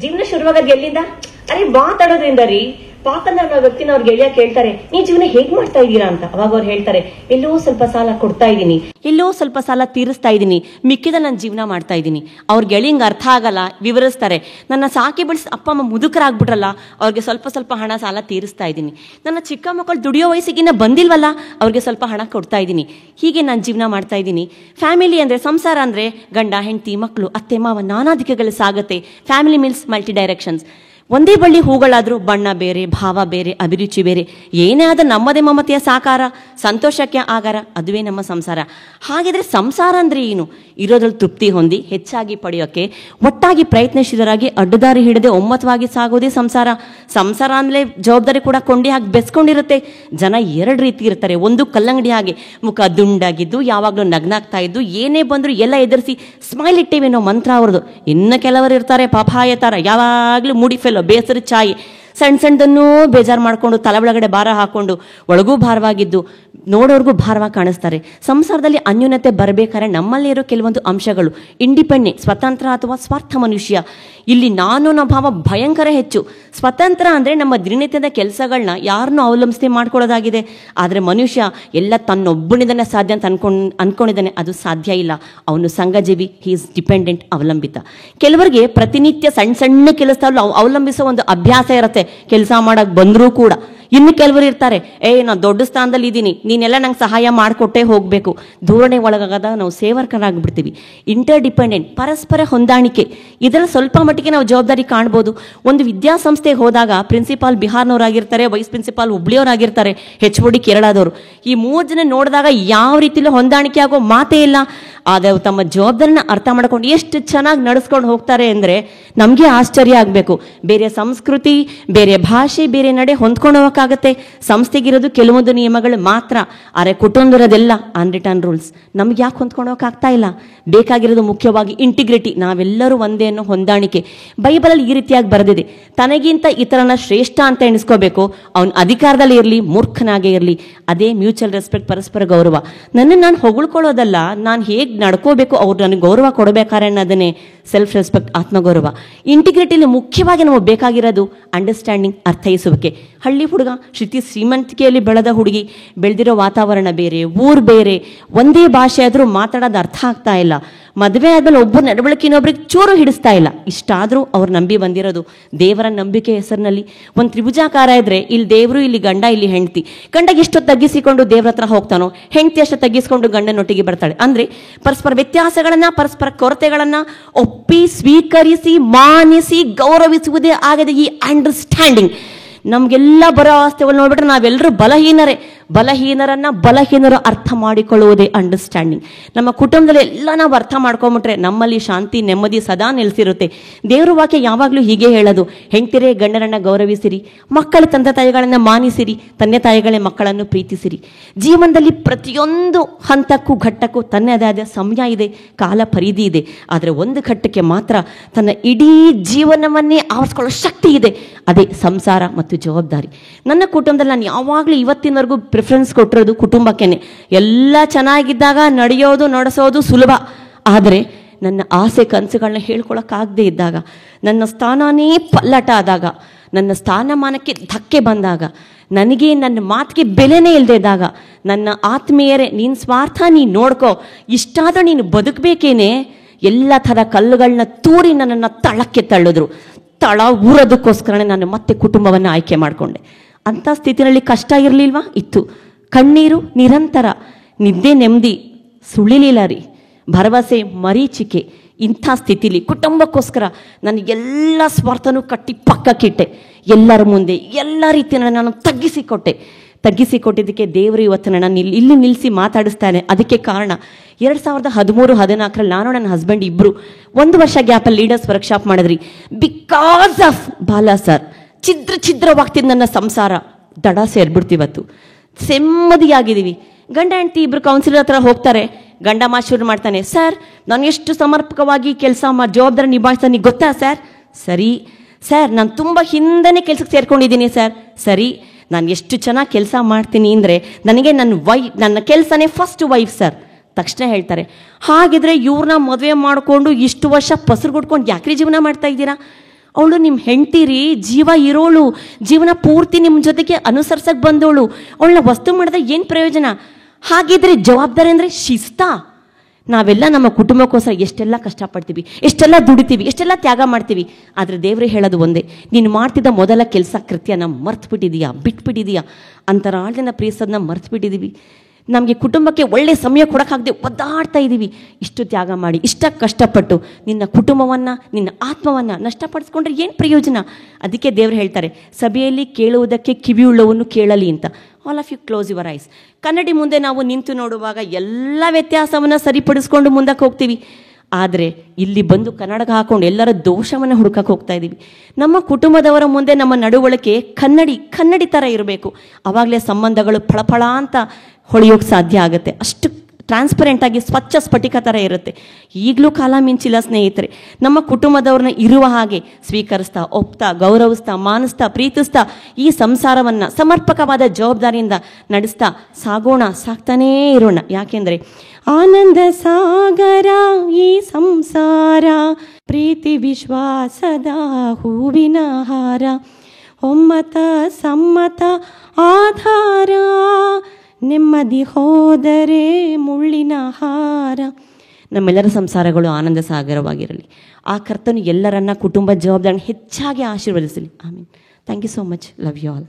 ಜೀವನ ಶುರುವಾಗದ್ ಎಲ್ಲಿಂದ? ಅರೆ ಮಾತಾಡೋದ್ರಿಂದ ರೀ. ಪಾಪಂದ ವ್ಯಕ್ತಿನ ಅವ್ರ ಗೆಳೆಯ ಕೇಳ್ತಾರೆ, ನೀ ಜೀವನ ಹೇಗ್ ಮಾಡ್ತಾ ಇದ್ದೀರಾ ಅಂತ. ಅವಾಗ ಅವ್ರು ಹೇಳ್ತಾರೆ, ಎಲ್ಲೋ ಸ್ವಲ್ಪ ಸಾಲ ಕೊಡ್ತಾ ಇದ್ದೀನಿ, ಎಲ್ಲೋ ಸ್ವಲ್ಪ ಸಾಲ ತೀರಿಸ್ತಾ ಇದ್ದೀನಿ, ಮಿಕ್ಕಿದ ನನ್ನ ಜೀವನ ಮಾಡ್ತಾ ಇದ್ದೀನಿ. ಅವ್ರ ಗೆಳೆಯಂಗೆ ಅರ್ಥ ಆಗಲ್ಲ, ವಿವರಿಸ್ತಾರೆ, ನನ್ನ ಸಾಕಿ ಬೆಳೆಸಿ ಅಪ್ಪ ಅಮ್ಮ ಮುದುಕರಾಗ್ಬಿಟ್ರಲ್ಲ, ಅವ್ರಿಗೆ ಸ್ವಲ್ಪ ಸ್ವಲ್ಪ ಹಣ ಸಾಲ ತೀರಿಸ್ತಾ ಇದ್ದೀನಿ. ನನ್ನ ಚಿಕ್ಕ ಮಕ್ಕಳು ದುಡಿಯೋ ವಯಸ್ಸಿಗಿನ್ನ ಬಂದಿಲ್ವಲ್ಲ, ಅವ್ರಿಗೆ ಸ್ವಲ್ಪ ಹಣ ಕೊಡ್ತಾ ಇದ್ದೀನಿ. ಹೀಗೆ ನಾನು ಜೀವನ ಮಾಡ್ತಾ ಇದ್ದೀನಿ. ಫ್ಯಾಮಿಲಿ ಅಂದರೆ, ಸಂಸಾರ ಅಂದರೆ ಗಂಡ ಹೆಂಡತಿ ಮಕ್ಕಳು ಅತ್ತೆ ಮಾವ ನಾನಾ ದಿಕ್ಕುಗಳು ಸಾಗತ್ತೆ. Family means multi directions. ಒಂದೇ ಬಳ್ಳಿ ಹೂಗಳಾದ್ರೂ ಬಣ್ಣ ಬೇರೆ, ಭಾವ ಬೇರೆ, ಅಭಿರುಚಿ ಬೇರೆ. ಏನೇ ಆದ ನಮ್ಮದೇ ಮಮತೆಯ ಸಾಕಾರ, ಸಂತೋಷಕ್ಕೆ ಆಗಾರ, ಅದುವೇ ನಮ್ಮ ಸಂಸಾರ. ಹಾಗಿದ್ರೆ ಸಂಸಾರ ಅಂದ್ರೆ ಏನು? ಇರೋದ್ರಲ್ಲಿ ತೃಪ್ತಿ ಹೊಂದಿ ಹೆಚ್ಚಾಗಿ ಪಡೆಯೋಕೆ ಒಟ್ಟಾಗಿ ಪ್ರಯತ್ನಶೀಲರಾಗಿ ಅಡ್ಡದಾರಿ ಹಿಡದೆ ಒಮ್ಮತವಾಗಿ ಸಾಗೋದೇ ಸಂಸಾರ. ಸಂಸಾರ ಅಂದ್ರೆ ಜವಾಬ್ದಾರಿ ಕೂಡ ಕೊಂಡಿ ಹಾಕಿ ಬೆಸ್ಕೊಂಡಿರುತ್ತೆ. ಜನ ಎರಡು ರೀತಿ ಇರ್ತಾರೆ. ಒಂದು ಕಲ್ಲಂಗಡಿ ಹಾಗೆ, ಮುಖ ದುಂಡಾಗಿದ್ದು ಯಾವಾಗಲೂ ನಗ್ನಾಗ್ತಾ ಇದ್ದು, ಏನೇ ಬಂದ್ರು ಎಲ್ಲ ಎದುರಿಸಿ ಸ್ಮೈಲ್ ಇಟ್ಟೇವೆ ಅನ್ನೋ ಮಂತ್ರ ಅವ್ರದ್ದು. ಇನ್ನು ಕೆಲವರು ಇರ್ತಾರೆ ಪಾಪಾಯ ತರ, ಯಾವಾಗ್ಲೂ ಮೂಡಿ ಫೆಲೋ, ಬೇಸರ ಚಾಯಿ, ಸಣ್ಣ ಸಣ್ಣದನ್ನೂ ಬೇಜಾರು ಮಾಡ್ಕೊಂಡು ತಲೆ ಒಳಗಡೆ ಭಾರ ಹಾಕೊಂಡು ಒಳಗೂ ಭಾರವಾಗಿದ್ದು ನೋಡೋರ್ಗೂ ಭಾರವಾಗಿ ಕಾಣಿಸ್ತಾರೆ. ಸಂಸಾರದಲ್ಲಿ ಅನ್ಯೂನ್ಯತೆ ಬರಬೇಕಾದ್ರೆ ನಮ್ಮಲ್ಲಿ ಇರೋ ಕೆಲವೊಂದು ಅಂಶಗಳು, ಇಂಡಿಪೆಂಡೆಂಟ್ ಸ್ವತಂತ್ರ ಅಥವಾ ಸ್ವಾರ್ಥ ಮನುಷ್ಯ. ಇಲ್ಲಿ ನಾನು ಅನ್ನೋ ಭಾವ ಭಯಂಕರ ಹೆಚ್ಚು. ಸ್ವತಂತ್ರ ಅಂದರೆ ನಮ್ಮ ದಿನನಿತ್ಯದ ಕೆಲಸಗಳನ್ನ ಯಾರನ್ನೂ ಅವಲಂಬಿಸಿ ಮಾಡ್ಕೊಳ್ಳೋದಾಗಿದೆ. ಆದರೆ ಮನುಷ್ಯ ಎಲ್ಲ ತನ್ನೊಬ್ಬನಿಂದನೇ ಸಾಧ್ಯ ಅಂತ ಅನ್ಕೊಂಡಿದ್ದಾನೆ. ಅದು ಸಾಧ್ಯ ಇಲ್ಲ. ಅವನು ಸಂಘಜೀವಿ, ಹಿ ಈಸ್ ಡಿಪೆಂಡೆಂಟ್, ಅವಲಂಬಿತ. ಕೆಲವರಿಗೆ ಪ್ರತಿನಿತ್ಯ ಸಣ್ಣ ಸಣ್ಣ ಕೆಲಸದಲ್ಲೂ ಅವಲಂಬಿಸೋ ಒಂದು ಅಭ್ಯಾಸ ಇರುತ್ತೆ, ಕೆಲಸ ಮಾಡಕ್ ಬಂದರೂ ಕೂಡ. ಇನ್ನು ಕೆಲವರು ಇರ್ತಾರೆ, ನಾನು ದೊಡ್ಡ ಸ್ಥಾನದಲ್ಲಿ ಇದ್ದೀನಿ, ನೀನೆಲ್ಲ ನಂಗೆ ಸಹಾಯ ಮಾಡಿಕೊಟ್ಟೇ ಹೋಗಬೇಕು. ಧೋರಣೆ ಒಳಗಾದ ನಾವು ಸೇವಕರಾಗ್ಬಿಡ್ತೀವಿ. ಇಂಟರ್ ಡಿಪೆಂಡೆಂಟ್, ಪರಸ್ಪರ ಹೊಂದಾಣಿಕೆ. ಇದರ ಸ್ವಲ್ಪ ಮಟ್ಟಿಗೆ ನಾವು ಜವಾಬ್ದಾರಿ ಕಾಣ್ಬೋದು. ಒಂದು ವಿದ್ಯಾಸಂಸ್ಥೆಗೆ ಹೋದಾಗ ಪ್ರಿನ್ಸಿಪಾಲ್ ಬಿಹಾರ್ನವರಾಗಿರ್ತಾರೆ, ವೈಸ್ ಪ್ರಿನ್ಸಿಪಾಲ್ ಹುಬ್ಳಿಯವರಾಗಿರ್ತಾರೆ, HOD ಕೇರಳದವರು. ಈ 3 ಜನ ನೋಡಿದಾಗ ಯಾವ ರೀತಿಲೂ ಹೊಂದಾಣಿಕೆ ಆಗೋ ಮಾತೇ ಇಲ್ಲ. ಆದರೆ ತಮ್ಮ ಜವಾಬ್ದಾರಿನ ಅರ್ಥ ಮಾಡ್ಕೊಂಡು ಎಷ್ಟು ಚೆನ್ನಾಗಿ ನಡೆಸ್ಕೊಂಡು ಹೋಗ್ತಾರೆ ಅಂದರೆ ನಮಗೆ ಆಶ್ಚರ್ಯ ಆಗಬೇಕು. ಬೇರೆ ಸಂಸ್ಕೃತಿ, ಬೇರೆ ಭಾಷೆ, ಬೇರೆ ನಡೆ ಹೊಂದ್ಕೊಂಡು ಹೋಗೋಕ್ಕಾಗತ್ತೆ. ಸಂಸ್ಥೆಗಿರೋದು ಕೆಲವೊಂದು ನಿಯಮಗಳು ಮಾತ್ರ, ಆದರೆ ಕುಟುಂಬದದೆಲ್ಲ ಅನ್ರಿಟರ್ನ್ ರೂಲ್ಸ್. ನಮ್ಗೆ ಯಾಕೆ ಹೊಂದ್ಕೊಂಡು ಹೋಗೋಕ್ಕಾಗ್ತಾ ಇಲ್ಲ? ಬೇಕಾಗಿರೋದು ಮುಖ್ಯವಾಗಿ ಇಂಟಿಗ್ರಿಟಿ, ನಾವೆಲ್ಲರೂ ಒಂದೇ ಅನ್ನೋ ಹೊಂದಾಣಿಕೆ. ಬೈಬಲಲ್ಲಿ ಈ ರೀತಿಯಾಗಿ ಬರೆದಿದೆ, ತನಗಿಂತ ಇತರನ ಶ್ರೇಷ್ಠ ಅಂತ ಎಣಿಸ್ಕೋಬೇಕು. ಅವನ ಅಧಿಕಾರದಲ್ಲಿ ಇರಲಿ, ಮೂರ್ಖನಾಗೇ ಇರಲಿ. ಅದೇ ಮ್ಯೂಚುವಲ್ ರೆಸ್ಪೆಕ್ಟ್, ಪರಸ್ಪರ ಗೌರವ. ನಾನು ಹೊಗಳ್ಕೊಳ್ಳೋದಲ್ಲ, ನಾನು ಹೇಗೆ ನಡ್ಕೋಬೇಕು, ಅವ್ರು ನನಗೆ ಗೌರವ ಕೊಡಬೇಕಾರೆ ಅನ್ನೋದನ್ನೇ ಸೆಲ್ಫ್ ರೆಸ್ಪೆಕ್ಟ್, ಆತ್ಮಗೌರವ. ಇಂಟಿಗ್ರಿಟಿಲಿ ಮುಖ್ಯವಾಗಿ ನಮಗೆ ಬೇಕಾಗಿರೋದು ಅಂಡರ್ಸ್ಟ್ಯಾಂಡಿಂಗ್, ಅರ್ಥೈಸುವಿಕೆ. ಹಳ್ಳಿ ಹುಡುಗ, ಶ್ರೀಮಂತಿಕೆಯಲ್ಲಿ ಬೆಳೆದ ಹುಡುಗಿ, ಬೆಳೆದಿರೋ ವಾತಾವರಣ ಬೇರೆ, ಊರು ಬೇರೆ, ಒಂದೇ ಭಾಷೆ ಆದರೂ ಮಾತಾಡೋದು ಅರ್ಥ ಆಗ್ತಾ ಇಲ್ಲ. ಮದುವೆ ಆದ್ಮೇಲೆ ಒಬ್ಬರು ನಡವಳಿಕೆ ಇನ್ನೊಬ್ರಿಗೆ ಚೂರು ಹಿಡಿಸ್ತಾ ಇಲ್ಲ. ಇಷ್ಟಾದರೂ ಅವ್ರು ನಂಬಿ ಬಂದಿರೋದು ದೇವರ ನಂಬಿಕೆ ಹೆಸರಿನಲ್ಲಿ. ಒಂದು ತ್ರಿಭುಜಾಕಾರ ಇದ್ರೆ ಇಲ್ಲಿ ದೇವರು, ಇಲ್ಲಿ ಗಂಡ, ಇಲ್ಲಿ ಹೆಂಡತಿ. ಗಂಡಗೆ ಎಷ್ಟು ತಗ್ಗಿಸಿಕೊಂಡು ದೇವ್ರ ಹತ್ರ ಹೋಗ್ತಾನೋ, ಹೆಂಡತಿ ಅಷ್ಟು ತಗ್ಗಿಸಿಕೊಂಡು ಗಂಡನೊಟ್ಟಿಗೆ ಬರ್ತಾಳೆ. ಅಂದ್ರೆ ಪರಸ್ಪರ ವ್ಯತ್ಯಾಸಗಳನ್ನ, ಪರಸ್ಪರ ಕೊರತೆಗಳನ್ನ ಒಪ್ಪಿ ಸ್ವೀಕರಿಸಿ ಮಾನಿಸಿ ಗೌರವಿಸುವುದೇ ಆಗದೆ ಈ ಅಂಡರ್ಸ್ಟ್ಯಾಂಡಿಂಗ್. ನಮ್ಗೆಲ್ಲ ಬರೋ ಆಸ್ತಿಗಳು ನೋಡ್ಬಿಟ್ರೆ ನಾವೆಲ್ಲರೂ ಬಲಹೀನರನ್ನ ಬಲಹೀನರು ಅರ್ಥ ಮಾಡಿಕೊಳ್ಳುವುದೇ ಅಂಡರ್ಸ್ಟ್ಯಾಂಡಿಂಗ್. ನಮ್ಮ ಕುಟುಂಬದಲ್ಲಿ ಎಲ್ಲ ನಾವು ಅರ್ಥ ಮಾಡ್ಕೊಂಬಿಟ್ರೆ ನಮ್ಮಲ್ಲಿ ಶಾಂತಿ, ನೆಮ್ಮದಿ ಸದಾ ನೆಲೆಸಿರುತ್ತೆ. ದೇವ್ರ ವಾಕ್ಯ ಯಾವಾಗಲೂ ಹೀಗೆ ಹೇಳೋದು, ಹೆಂಡತಿರೇ ಗಂಡರನ್ನ ಗೌರವಿಸಿರಿ, ಮಕ್ಕಳ ತಂದೆ ತಾಯಿಗಳನ್ನ ಮಾನಿಸಿರಿ, ತಂದೆ ತಾಯಿಗಳೇ ಮಕ್ಕಳನ್ನು ಪ್ರೀತಿಸಿರಿ. ಜೀವನದಲ್ಲಿ ಪ್ರತಿಯೊಂದು ಹಂತಕ್ಕೂ ಘಟ್ಟಕ್ಕೂ ತನ್ನದೇ ಆದ ಸಮಯ ಇದೆ, ಕಾಲ ಪರಿಧಿ ಇದೆ. ಆದರೆ ಒಂದು ಘಟ್ಟಕ್ಕೆ ಮಾತ್ರ ತನ್ನ ಇಡೀ ಜೀವನವನ್ನೇ ಆವರಿಸ್ಕೊಳ್ಳೋ ಶಕ್ತಿ ಇದೆ, ಅದೇ ಸಂಸಾರ ಮತ್ತು ಜವಾಬ್ದಾರಿ. ನನ್ನ ಕುಟುಂಬದಲ್ಲಿ ನಾನು ಯಾವಾಗಲೂ ಇವತ್ತಿನವರೆಗೂ ಪ್ರಿಫರೆನ್ಸ್ ಕೊಟ್ಟಿರೋದು ಕುಟುಂಬಕ್ಕೇನೆ. ಎಲ್ಲ ಚೆನ್ನಾಗಿದ್ದಾಗ ನಡೆಯೋದು ನಡೆಸೋದು ಸುಲಭ. ಆದರೆ ನನ್ನ ಆಸೆ ಕನಸುಗಳನ್ನ ಹೇಳ್ಕೊಳಕ್ಕಾಗದೇ ಇದ್ದಾಗ, ನನ್ನ ಸ್ಥಾನನೇ ಪಲ್ಲಟ ಆದಾಗ, ನನ್ನ ಸ್ಥಾನಮಾನಕ್ಕೆ ಧಕ್ಕೆ ಬಂದಾಗ, ನನಗೆ ನನ್ನ ಮಾತಿಗೆ ಬೆಲೆನೇ ಇಲ್ಲದೆ ಇದ್ದಾಗ, ನನ್ನ ಆತ್ಮೀಯರೇ ನೀನು ಸ್ವಾರ್ಥ ನೀನು ನೋಡ್ಕೋ, ಇಷ್ಟಾದರೂ ನೀನು ಬದುಕಬೇಕೇನೆ, ಎಲ್ಲ ಥರ ಕಲ್ಲುಗಳನ್ನ ತೂರಿ ನನ್ನನ್ನು ತಳಕ್ಕೆ ತಳ್ಳಿದ್ರು. ತಳ ಊರೋದಕ್ಕೋಸ್ಕರನೇ ನಾನು ಮತ್ತೆ ಕುಟುಂಬವನ್ನು ಆಯ್ಕೆ ಮಾಡಿಕೊಂಡೆ. ಅಂಥ ಸ್ಥಿತಿನಲ್ಲಿ ಕಷ್ಟ ಇರಲಿಲ್ವಾ? ಇತ್ತು. ಕಣ್ಣೀರು ನಿರಂತರ, ನಿದ್ದೆ ನೆಮ್ಮದಿ ಸುಳಿಲಿಲ್ಲ ರೀ, ಭರವಸೆ ಮರೀಚಿಕೆ. ಇಂಥ ಸ್ಥಿತಿಲಿ ಕುಟುಂಬಕ್ಕೋಸ್ಕರ ನನಗೆಲ್ಲ ಸ್ವಾರ್ಥನೂ ಕಟ್ಟಿ ಪಕ್ಕಕ್ಕಿಟ್ಟೆ. ಎಲ್ಲರ ಮುಂದೆ ಎಲ್ಲ ರೀತಿಯನ್ನು ನಾನು ತಗ್ಗಿಸಿಕೊಟ್ಟಿದ್ದಕ್ಕೆ ದೇವರು ಇವತ್ತು ನನ್ನ ಇಲ್ಲಿ ನಿಲ್ಲಿಸಿ ಮಾತಾಡಿಸ್ತಾನೆ. ಅದಕ್ಕೆ ಕಾರಣ 2013-14 ನಾನು ನನ್ನ ಹಸ್ಬೆಂಡ್ ಇಬ್ಬರು 1 ವರ್ಷ ಗ್ಯಾಪಲ್ಲಿ ಲೀಡರ್ಸ್ ವರ್ಕ್ಶಾಪ್ ಮಾಡಿದ್ರಿ. ಬಿಕಾಸ್ ಆಫ್ ಬಾಲಾ ಸರ್ ಛಿದ್ರವಾಗ್ತಿದ್ದು ನನ್ನ ಸಂಸಾರ ದಡ ಸೇರ್ಬಿಡ್ತಿವತ್ತು. ನೆಮ್ಮದಿಯಾಗಿದ್ದೀವಿ. ಗಂಡ ಹೆಂಡತಿ ಇಬ್ರು ಕೌನ್ಸಿಲರ್ ಹತ್ರ ಹೋಗ್ತಾರೆ. ಗಂಡ ಶುರು ಮಾಡ್ತಾನೆ, ಸರ್ ನಾನು ಎಷ್ಟು ಸಮರ್ಪಕವಾಗಿ ಜವಾಬ್ದಾರಿ ನಿಭಾಯಿಸ್ತಾನೆ ಗೊತ್ತಾ ಸರ್? ಸರಿ ಸರ್, ನಾನು ತುಂಬ ಹಿಂದನೇ ಕೆಲಸಕ್ಕೆ ಸೇರ್ಕೊಂಡಿದ್ದೀನಿ ಸರ್. ಸರಿ, ನಾನು ಎಷ್ಟು ಚೆನ್ನಾಗಿ ಕೆಲಸ ಮಾಡ್ತೀನಿ ಅಂದರೆ ನನಗೆ ನನ್ನ ಕೆಲಸನೇ ಫಸ್ಟ್ ವೈಫ್ ಸರ್. ತಕ್ಷಣ ಹೇಳ್ತಾರೆ, ಹಾಗಿದ್ರೆ ಇವ್ರನ್ನ ಮದುವೆ ಮಾಡಿಕೊಂಡು ಇಷ್ಟು ವರ್ಷ ಪಸರುಗುಡ್ಕೊಂಡು ಯಾಕ್ರಿ ಜೀವನ ಮಾಡ್ತಾ ಇದ್ದೀರಾ? ಅವಳು ನಿಮ್ಮ ಹೆಂಡ್ತಿರಿ, ಜೀವ ಇರೋಳು, ಜೀವನ ಪೂರ್ತಿ ನಿಮ್ಮ ಜೊತೆಗೆ ಅನುಸರಿಸಕ್ಕೆ ಬಂದವಳು, ಅವಳನ್ನ ವಸ್ತು ಮಾಡಿದ್ರೆ ಏನು ಪ್ರಯೋಜನ? ಹಾಗಿದ್ರೆ ಜವಾಬ್ದಾರಿ ಅಂದರೆ ಶಿಸ್ತಾ? ನಾವೆಲ್ಲ ನಮ್ಮ ಕುಟುಂಬಕ್ಕೋಸ್ಕರ ಎಷ್ಟೆಲ್ಲ ಕಷ್ಟಪಡ್ತೀವಿ, ಎಷ್ಟೆಲ್ಲ ದುಡಿತೀವಿ, ಎಷ್ಟೆಲ್ಲ ತ್ಯಾಗ ಮಾಡ್ತೀವಿ. ಆದರೆ ದೇವರೇ ಹೇಳೋದು ಒಂದೇ, ನೀನು ಮಾಡ್ತಿದ್ದ ಮೊದಲ ಕೆಲಸ ಕೃತ್ಯನ ಮರ್ತ್ಬಿಟ್ಟಿದೀಯಾ, ಬಿಟ್ಬಿಟ್ಟಿದೀಯಾ, ಅಂತರಾಳದಿಂದ ಪ್ರೀತಿಸೋದನ್ನ ಮರ್ತ್ಬಿಟ್ಟಿದ್ದೀವಿ. ನಮಗೆ ಕುಟುಂಬಕ್ಕೆ ಒಳ್ಳೆ ಸಮಯ ಕೊಡೋಕ್ಕಾಗದೆ ಒದ್ದಾಡ್ತಾ ಇದ್ದೀವಿ. ಇಷ್ಟು ತ್ಯಾಗ ಮಾಡಿ, ಇಷ್ಟ ಕಷ್ಟಪಟ್ಟು ನಿನ್ನ ಕುಟುಂಬವನ್ನು, ನಿನ್ನ ಆತ್ಮವನ್ನು ನಷ್ಟಪಡಿಸ್ಕೊಂಡ್ರೆ ಏನು ಪ್ರಯೋಜನ? ಅದಕ್ಕೆ ದೇವರು ಹೇಳ್ತಾರೆ, ಸಭೆಯಲ್ಲಿ ಕೇಳುವುದಕ್ಕೆ ಕಿವಿಯುಳ್ಳವನು ಕೇಳಲಿ ಅಂತ. All of you close your eyes. ಕನ್ನಡಿ ಮುಂದೆ ನಾವು ನಿಂತು ನೋಡುವಾಗ ಎಲ್ಲ ವ್ಯತ್ಯಾಸವನ್ನು ಸರಿಪಡಿಸ್ಕೊಂಡು ಮುಂದಕ್ಕೆ ಹೋಗ್ತೀವಿ. ಆದರೆ ಇಲ್ಲಿ ಬಂದು ಕನ್ನಡಕ ಹಾಕೊಂಡು ಎಲ್ಲರ ದೋಷವನ್ನು ಹುಡುಕಕ್ಕೆ ಹೋಗ್ತಾ ಇದ್ದೀವಿ. ನಮ್ಮ ಕುಟುಂಬದವರ ಮುಂದೆ ನಮ್ಮ ನಡವಳಿಕೆ ಕನ್ನಡಿ ಥರ ಇರಬೇಕು. ಆವಾಗಲೇ ಸಂಬಂಧಗಳು ಫಳಫಳ ಅಂತ ಹೊಳೆಯೋಕ್ಕೆ ಸಾಧ್ಯ ಆಗುತ್ತೆ. ಅಷ್ಟು ಟ್ರಾನ್ಸ್ಪರೆಂಟಾಗಿ ಸ್ವಚ್ಛ ಸ್ಫಟಿಕ ಥರ ಇರುತ್ತೆ. ಈಗಲೂ ಕಾಲ ಮಿಂಚಿಲ್ಲ ಸ್ನೇಹಿತರೆ. ನಮ್ಮ ಕುಟುಂಬದವ್ರನ್ನ ಇರುವ ಹಾಗೆ ಸ್ವೀಕರಿಸ್ತಾ, ಒಪ್ತಾ, ಗೌರವಿಸ್ತಾ, ಮಾನಿಸ್ತಾ, ಪ್ರೀತಿಸ್ತಾ ಈ ಸಂಸಾರವನ್ನು ಸಮರ್ಪಕವಾದ ಜವಾಬ್ದಾರಿಯಿಂದ ನಡೆಸ್ತಾ ಸಾಗ್ತಾನೇ ಇರೋಣ. ಯಾಕೆಂದರೆ ಆನಂದ ಸಾಗರ ಈ ಸಂಸಾರ, ಪ್ರೀತಿ ವಿಶ್ವಾಸದ ಹೂವಿನ ಹಾರ, ಒಮ್ಮತ ಸಮ್ಮತ ಆಧಾರ, ನೆಮ್ಮದಿ ಹೋದರೆ ಮುಳ್ಳಿನ ಹಾರ. ನಮ್ಮೆಲ್ಲರ ಸಂಸಾರಗಳು ಆನಂದ ಸಾಗರವಾಗಿರಲಿ. ಆ ಕರ್ತನು ಎಲ್ಲರನ್ನ ಕುಟುಂಬ ಜವಾಬ್ದಾರಿ ಹೆಚ್ಚಾಗಿ ಆಶೀರ್ವದಿಸಲಿ. ಆಮೀನ್. Thank you so much. Love you all.